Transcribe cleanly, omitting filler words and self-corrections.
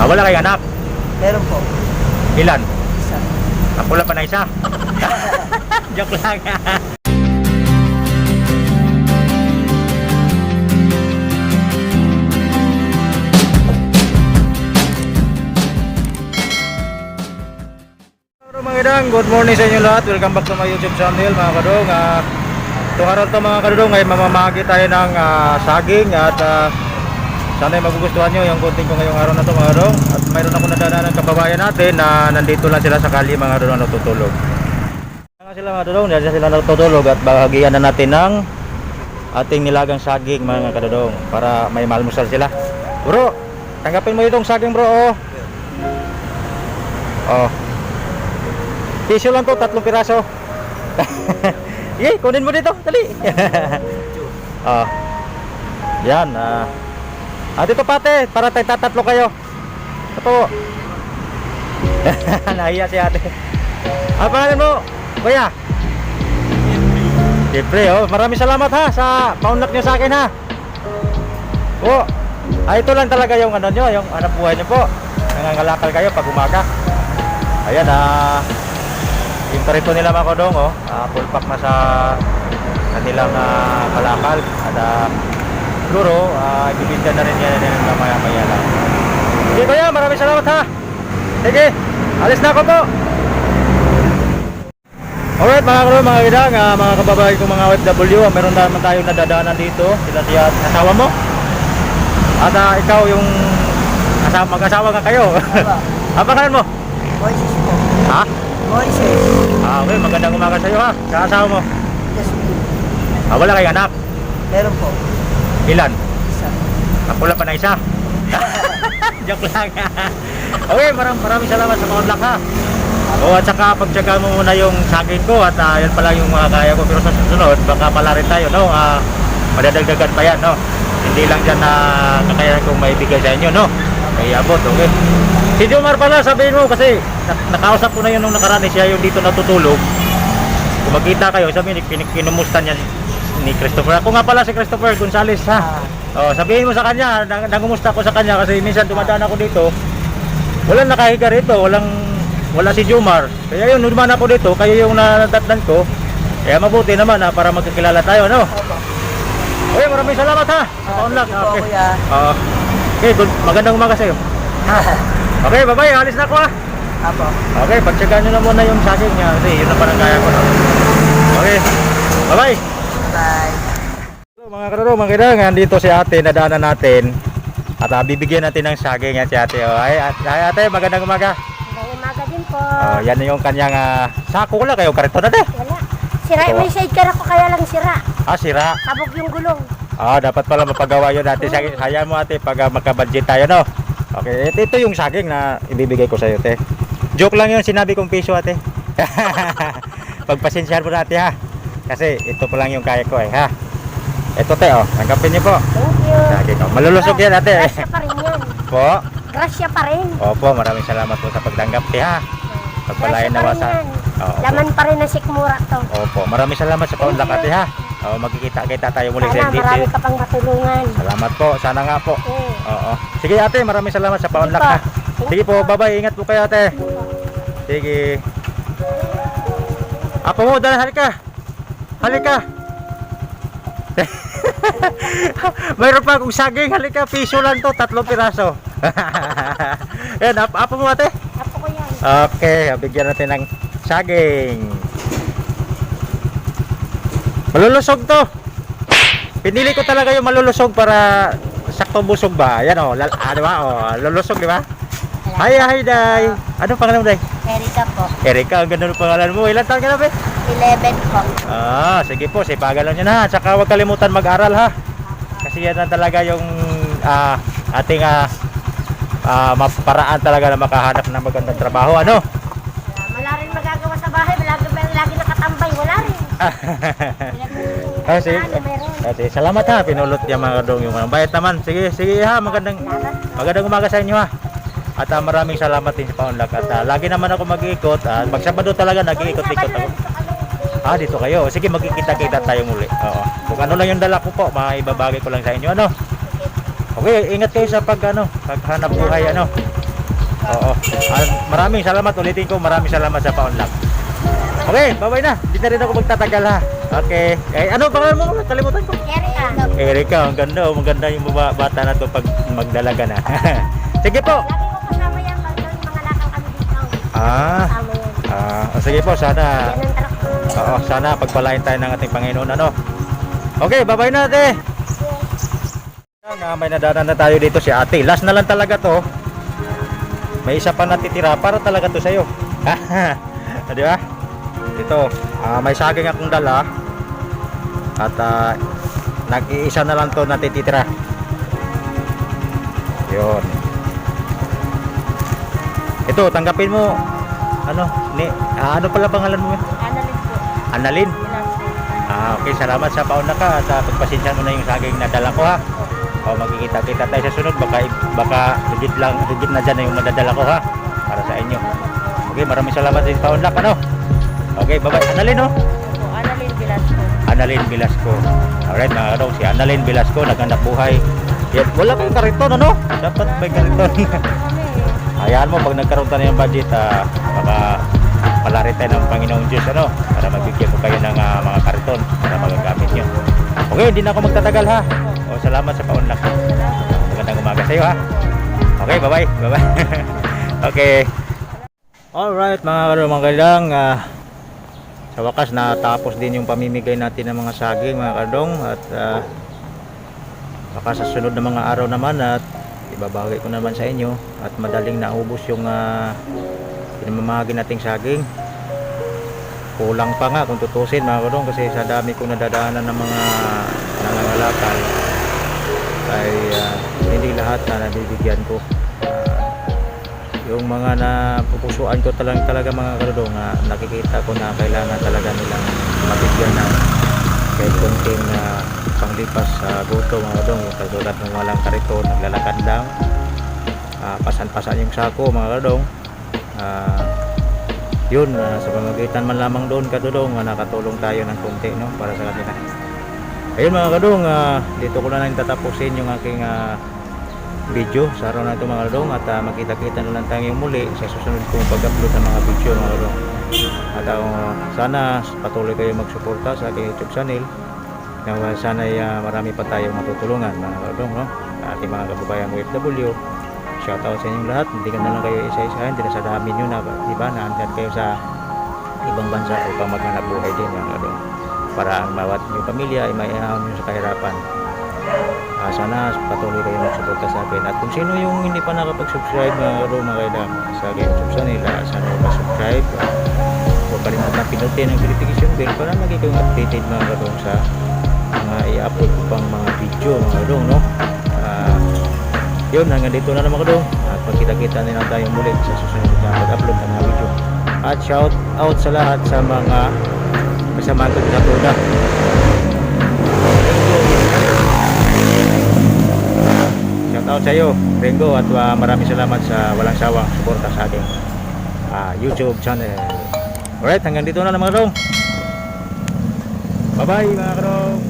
Wala kayong anak? Meron po. Ilan? Isa. Ako lang pa na isa. Joke lang. Mga idang, good morning sa inyo lahat. Welcome back to my YouTube channel mga kadong. Itong araw to mga kadong ay mamamahagi tayo ng saging at sana ay magugustuhan nyo yung content ko ngayong araw na to mga kadong. At mayroon ako nadaanan ng kababayan natin na nandito lang sila sa kali mga kadong na natutulog. Nga sila mga kadong, diyan sila natutulog at bahagian na natin ng ating nilagang saging mga kadong para may malmusal sila. Bro, tanggapin mo itong saging bro. Oh. Tissue lang to, 3 piraso. Sige, kunin mo dito, dali. Yan. Dito pate, para tayo tatatlo kayo. Ito. Nahiya si ate. Ano pangalan mo, kuya? Siyempre, maraming salamat ha sa paunlak nyo sa akin ha. Ito lang talaga yung ano nyo, yung anak buhay nyo po. Nangangalakal kayo pag umaga. Ayan, yung karito nila mga kodong, full pack na sa kanilang kalakal. At siguro, ibibigyan na rin yan ng maya-maya lang. Sige kuya, maraming salamat ha. Sige, alis na ako po. Alright mga kodong, mga idang, mga kababae kong mga OFW, meron naman tayong nadadaanan dito. Sila siya, asawa mo? At ikaw yung mag-asawa nga kayo. Apa kanan mo? Moises po. Ha? Moises. Okay, magandang umaga sa iyo ha. Sa asawa mo? Yes po. Wala kayong anak? Meron po. Ilan? Isa. Ako lang pa na isa. Joke lang. Okay, maraming salamat sa paunlak ha. At saka pagtsaga mo muna yung saging ko at yan pala yung mga kaya ko. Pero sa susunod, baka pala rin tayo, no? Madadagdagan pa yan, no? Hindi lang dyan na kakayahan kong maibigay sa inyo, no? May abot, okay? Si Jomar pala, sabihin mo kasi nakausap ko na yun nung nakaraan, siya yung dito natutulog. Kung magkita kayo, sabihin, kinumusta niya ni Christopher. Ako nga pala si Christopher Gonzales ha. Sabihin mo sa kanya, nangumusta ko sa kanya kasi minsan dumadaan ako dito. Walang nakahiga rito, wala si Jomar. Kaya yun, dumaan ako dito, kayo yung natatnan ko. Kaya mabuti naman para magkakilala tayo, no? Okay, maraming salamat ha. Paunlak. Okay. Okay, good. Magandang umaga sa iyo. Okay, bye-bye. Alis na ako ha. Apo. Okay, pagtsagaan nyo na muna yung saging niya kasi yun na parang kaya ko na. Okay, bye-bye. Bye. So, mga kararo, mga kidang, nandito si ate, nadaanan natin. At bibigyan natin ng saging yan si ate. Hi ate, magandang umaga. Magandang umaga din po. Yan yung kanyang sako. Wala kayo karito na de. Wala. Sira, may sidecar ako kaya lang sira. Sira. Sabog yung gulong. Dapat pala mapagawa yun ate. Hayaan mo ate pag magka-budget tayo, no? Okay, ito yung saging na ibibigay ko sa iyo, te. Joke lang yun, sinabi kong piso, ate. Pagpasensyahan mo natin, ha. Kasi ito pa lang yung kaya ko, ha. Ito, te, tanggapin niyo po. Thank you. Saging, malulusog yan, ate. Grasya pa rin yan. Po? Grasya pa rin. Opo, maraming salamat po sa pagtanggap, te, ha. Pagpalain nawa sa... Laman pa rin na sikmura to. Opo, maraming salamat sa paunlak, ate, ha. Magkikita-kita tayo muli sa Sana marami ka pang matulungan. Salamat po, sana nga po. Okay. Oo. Sige ate, maraming salamat sa paunlak ha. Sige po, bye-bye. Ingat po kayo ate. Sige. Apo mo, dala, halika. Halika. Mayroon pa akong saging, halika. Piso lang to, 3 piraso. Yan, apo mo ate. Apo ko yan. Okay, bigyan natin ng saging. Malulusog to. Pinili ko talaga yung malulusog para sakto busog ba. Ayan di ba? Lulusog, di ba? Hi, Day. Anong pangalan mo, Day? Erika po. Erika, ang ganda ng pangalan mo. Ilan taon ka na, be? 11 po. Sige po, sipagan lang nyo na. Tsaka huwag kalimutan mag-aral, ha? Kasi yan na talaga yung ating maparaan talaga na makahanap ng magandang trabaho, ano? Wala rin magagawa sa bahay. Lagi nakatambay. Wala rin. Sige, salamat ha. Pinulot niya mga kadong yung bayad naman. Sige ha. Magandang umaga sa inyo ha. At maraming salamat din sa paunlak. At lagi naman ako mag-iikot. Magsabado talaga nag-iikot-ikot ako. Dito kayo. Sige, magkikita-kita tayo muli. Kung ano lang yung dala ko po, maibabagay ko lang sa inyo. Okay, ingat kayo sa paghanap buhay. Oo. Maraming salamat, ulitin ko, maraming salamat sa paunlak. Okay, bye-bye na. Hindi na rin ako magtatagal ha. Okay. Ano pangalan mo? Kalimutan ko. Erika. Erika, ang ganda. Maganda yung bata na to pag magdalaga na. Sige po. Lagi ko kasama yan pag mga lakang kami dito. Kasama yan. Sige po, sana Yan ang truck ko. sana pagpalain tayo ng ating Panginoon ano. Okay, bye-bye na ate. May nadaanan na tayo dito si ate. Last na lang talaga to. May isa pa natitira para talaga to sa'yo. Di ba? Ito, may saging akong dala. At nag-iisa na lang to natitira. Yun. Ito, tanggapin mo. Ano pala pangalan mo? Analyst po. Annalyn. Velasco. Okay, salamat sa pauna ka at pagpasensya mo na yung saging na dala ko ha. O magkikita-kita tayo sa sunod, baka higit na dyan na yung madadala ko ha, para sa inyo. Okay, maraming salamat din paunlak ano. Okay, bye-bye. Annalyn no? Opo, Annalyn Velasco. Annalyn Velasco. Alright mga kadong, si Annalyn Velasco naghanap buhay. Yan, wala kang kariton ano? Dapat may kariton. Hayaan mo pag nagkaroon tayo ng budget, baka palarin tayo ng Panginoong Diyos ano, para magbigyan ko kayo ng mga kariton para magagamit nyo. Okay, hindi na ako magtatagal ha. O, salamat sa paunlak. Magandang umaga sa iyo ha. Okay, bye-bye. Bye-bye. Okay. Alright mga kadong, sa wakas natapos din yung pamimigay natin ng mga saging mga kadong, at baka sa sunod na mga araw naman at ibabawi ko naman sa inyo at madaling naubos yung pinamamahagi nating saging. Kulang pa nga kung tutusin mga kadong, kasi sa dami kong nadadaanan ng mga nangangalakal ay hindi lahat na nabibigyan ko. Yung mga napupusuan ko talaga mga kadong, nakikita ko na kailangan talaga nilang mabigyan ng kahit konting panglipas sa gusto mga kadong, katulad ng walang kariton, naglalakad lang, pasan-pasan yung sako mga kadong. Yun, sa pamamagitan man lamang doon kadudong, nakatulong tayo ng konti no, para sa kanila. Ayun mga kadong, dito ko na lang tatapusin yung aking video sa araw na ito mga kadong, at makita-kita na lang tayo muli sa susunod kong pag-upload ng mga video mga kadong. At sana patuloy kayo magsuporta sa aking YouTube channel, na sana marami pa tayong matutulungan mga kadong no, ating mga kababayang OFW. Shoutout sa inyong lahat. Hindi ka na lang kayo isa-isahin, dinasadamin nyo na, diba, naandyan kayo sa ibang bansa upang maghanap buhay din mga kadong, para ang bawat yung pamilya ay maiahon nyo sa kahirapan. Sana patuloy kayo magsuporta sa akin, at kung sino yung hindi pa nakapag-subscribe mga kadong mga kaidam sa aking YouTube channel, sana mag-subscribe. Huwag kalimutan pinutin ang notification bell para lagi kayong updated mga kadong sa mga i-upload ko pang mga video mga kadong no. Yun, hanggang dito na naman kadong, at magkita-kita na lang tayo muli sa susunod na pag-upload ng mga video. At shout out sa lahat sa mga kasama ko sa tuna. Shout out sa iyo Ringo, at maraming salamat sa walang sawang suporta sa aking YouTube channel. Alright, hanggang dito na naman kadong. Bye bye mga kadong.